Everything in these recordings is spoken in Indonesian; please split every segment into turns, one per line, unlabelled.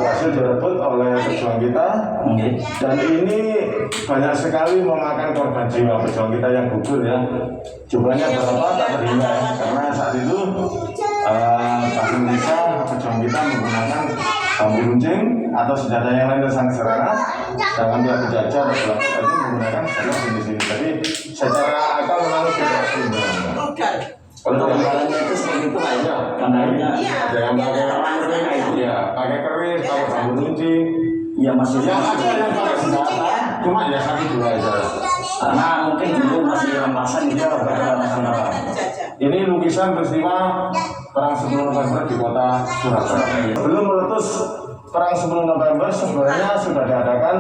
berhasil direbut oleh pejuang kita, dan ini banyak sekali memakan korban jiwa pejuang kita yang gugur ya. Jumlahnya berapa tak terhingga ya, karena saat itu bahasa Indonesia pejuang kita menggunakan bambu runcing atau senjata yang lain yang sangat sederhana, sedangkan pihak penjajah atau pelaku itu menggunakan senjata jenis ini. Jadi secara akal memang tidak seimbang. Untuk gambarannya itu seperti itu aja. Gambarnya ada yang pakai keris, ya pakai keris, pakai bambu runcing. Ya masih ada yang pakai senjata, cuma ya satu dua aja. Karena mungkin dulu masih rampasan gitu apa. Ini lukisan peristiwa Perang 10 November di kota Surabaya. Belum meletus Perang 10 November sebenarnya sudah diadakan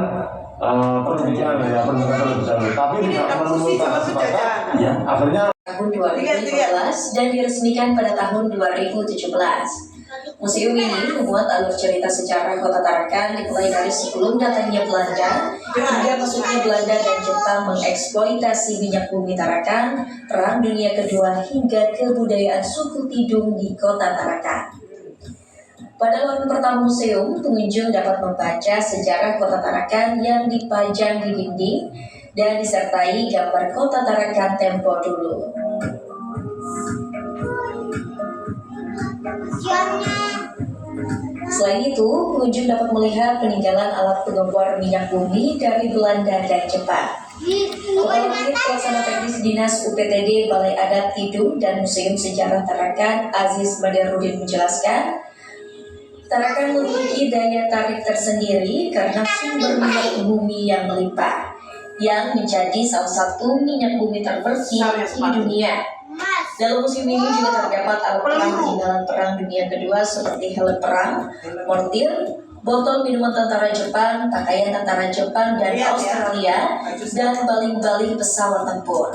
perundingan ya, terlebih dahulu, tapi tidak menemui kata sepakat. Ya, akhirnya
tahun 2015 dan diresmikan pada tahun 2017. Museum ini memuat alur cerita sejarah Kota Tarakan dimulai dari sebelum datangnya Belanda hingga masuknya Belanda dan Jepang mengeksploitasi minyak bumi Tarakan, Perang Dunia Kedua hingga kebudayaan suku Tidung di Kota Tarakan. Pada laman pertama museum, pengunjung dapat membaca sejarah Kota Tarakan yang dipajang di dinding dan disertai gambar Kota Tarakan tempo dulu. Selain itu, pengunjung dapat melihat peninggalan alat pengembor minyak bumi dari Belanda dan Jepang. Kepala Unit Pelaksana Teknis Dinas UPTD Balai Adat Tidung dan Museum Sejarah Tarakan Aziz Badarudin menjelaskan, Tarakan memiliki daya tarik tersendiri karena sumber minyak bumi yang melimpah, yang menjadi salah satu minyak bumi terbersih di dunia. Dalam museum ini juga terdapat alat perang peninggalan Perang Dunia Kedua seperti helm perang, mortir, botol minuman tentara Jepang, pakaian tentara Jepang dan Australia, dan baling-baling pesawat tempur.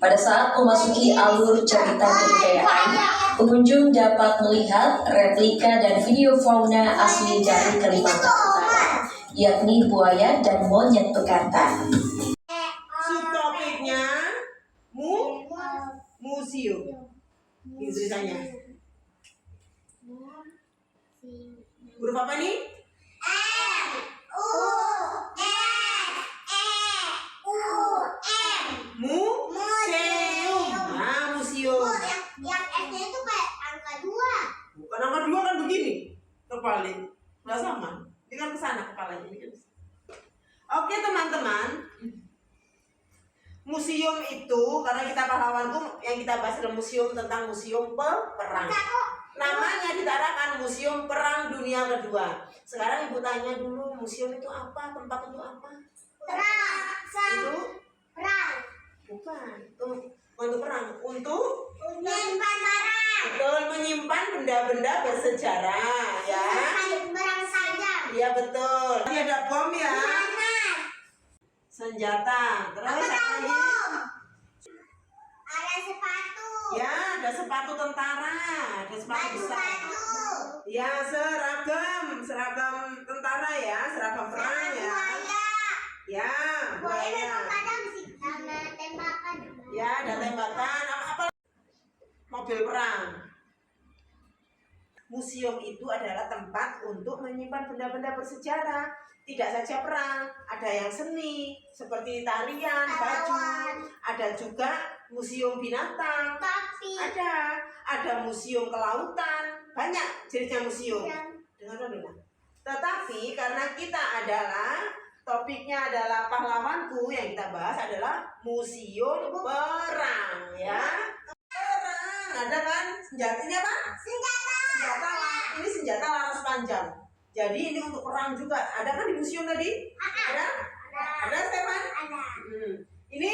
Pada saat memasuki alur cerita kebudayaan, pengunjung dapat melihat replika dan video fauna asli dari Kalimantan Utara, yakni buaya dan monyet bekantan.
Subtopiknya museum. Ini tulisannya. Huruf apa nih? Museum. Nah, museum.
Yang S-nya itu kayak angka 2.
Bukan angka 2 kan begini. Terbalik. Nggak sama. Ini kan kesana kepalanya. Ini kan. Oke teman-teman. Museum itu, karena kita pahlawan tuh yang kita bahas adalah museum tentang museum perang. Namanya ditarakan Museum Perang Dunia Kedua. Sekarang ibu tanya dulu, museum itu apa? Tempat untuk apa?
Perang.
Untuk
Perang.
bukan untuk perang, untuk
Menyimpan barang.
betul menyimpan benda-benda bersejarah ya.
Barang saja.
Iya betul. Ini ada bom ya. Senjata. Terus apa lagi?
Ada sepatu.
Ya, ada sepatu tentara, ada sepatu besar.
Baju-baju.
Ya, seragam tentara ya, seragam perang ya. Ya, buaya.
Kadang sih sama tembakan.
Ya, ada tembakan, apa mobil perang. Museum itu adalah tempat untuk menyimpan benda-benda bersejarah. Tidak saja perang, ada yang seni seperti tarian, baju, ada juga museum binatang,
Tapi
ada museum kelautan, banyak jenisnya museum. Dengar dulu. Tetapi karena kita adalah topiknya adalah pahlawanku, yang kita bahas adalah museum perang ya. Perang, ada kan senjatanya apa? Senjata. Ini senjata laras panjang. Jadi ini untuk perang juga. Ada kan di museum tadi? Ada Stefan?
ada.
Ini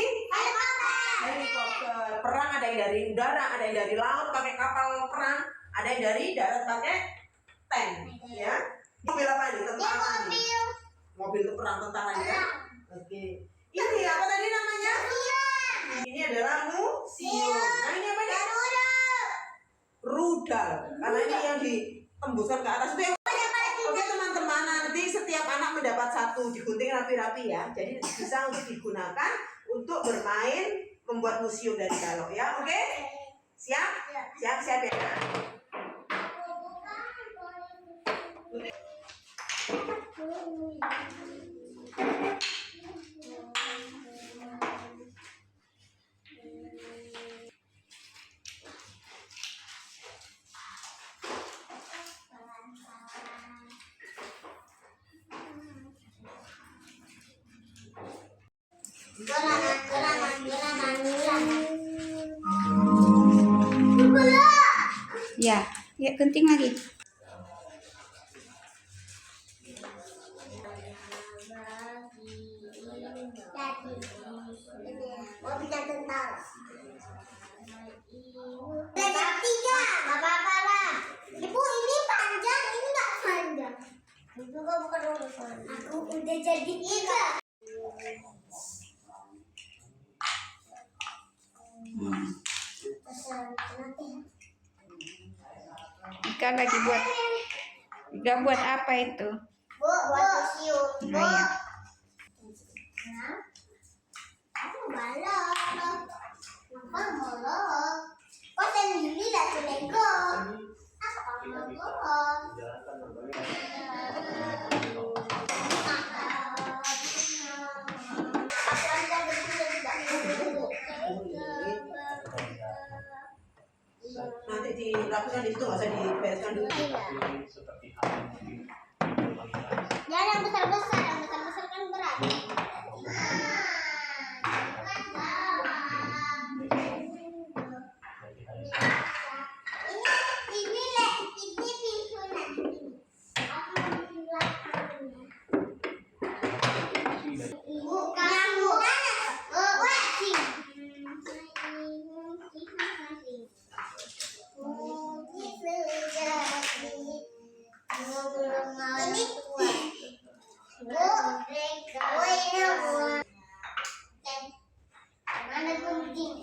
helikopter. Perang ada yang dari udara, ada yang dari laut pakai kapal perang, ada yang dari darat pakai tank. Ya. Mobil apa ini? Tentara ini. Mobil untuk perang tentara ya. Oke. Ini apa tadi namanya? Ini adalah museum. Nah ini apa nih? Rudal. Karena ini yang ditembuskan ke atas itu yang. Oke teman-teman, nanti setiap anak mendapat satu, digunting rapi-rapi ya. Jadi bisa untuk digunakan untuk bermain membuat museum dari balok ya. Oke? Siap? Siap-siap ya.
Ya, ya penting lagi.
Mau bicara tentang level 3. Gak apa-apa lah. Ibu ini panjang, ini gak panjang. Ibu kok bukan urusan. Aku udah jadi 3.
Ika lagi buat. Ika buat apa itu?
Bu, buat museum. Bu.
Nah, ya.
Aku balok. Apa balok? Kok sendiri lah tuh Lego. Apa balok?
Nanti dilakukan di situ, nggak usah dibereskan dulu.
Ya yang besar-besar kan berat. Ini pintu nanti. Aku di belakangnya. Bukan. Mana gunting?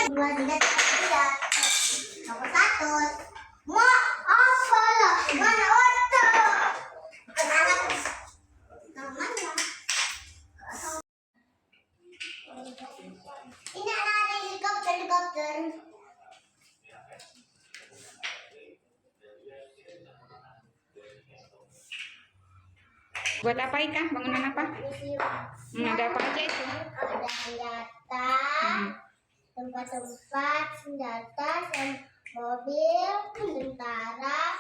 Dua, tiga, tiga. Nomor 1. Mau apa lah? Mana oto? Kenalan. Namanya. Ini ada helikopter.
Buat apa Ika? Bangunan apa? Ada apa aja itu?
Ada senjata, tempat-tempat senjata, dan mobil, tentara,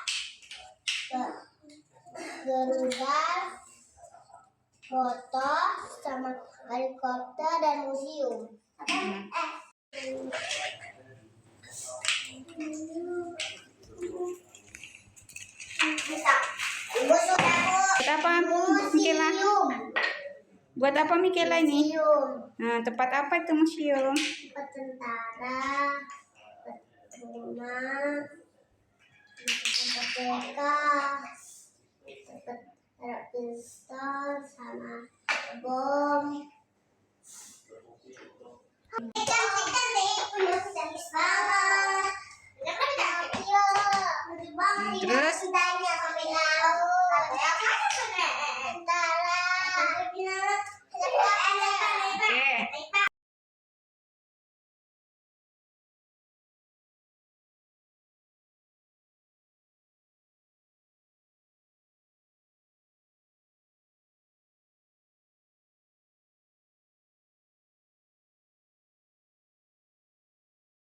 Garuda, foto, sama helikopter dan museum. Bisa. Ibu sudah Bu.
Buat apa Mikela?
Museum.
Buat apa Mikela ini?
Museum.
Nah, tempat apa itu museum?
Tempat tentara, tempat rumah, tempat TK, tempat taruh pistol sama bom.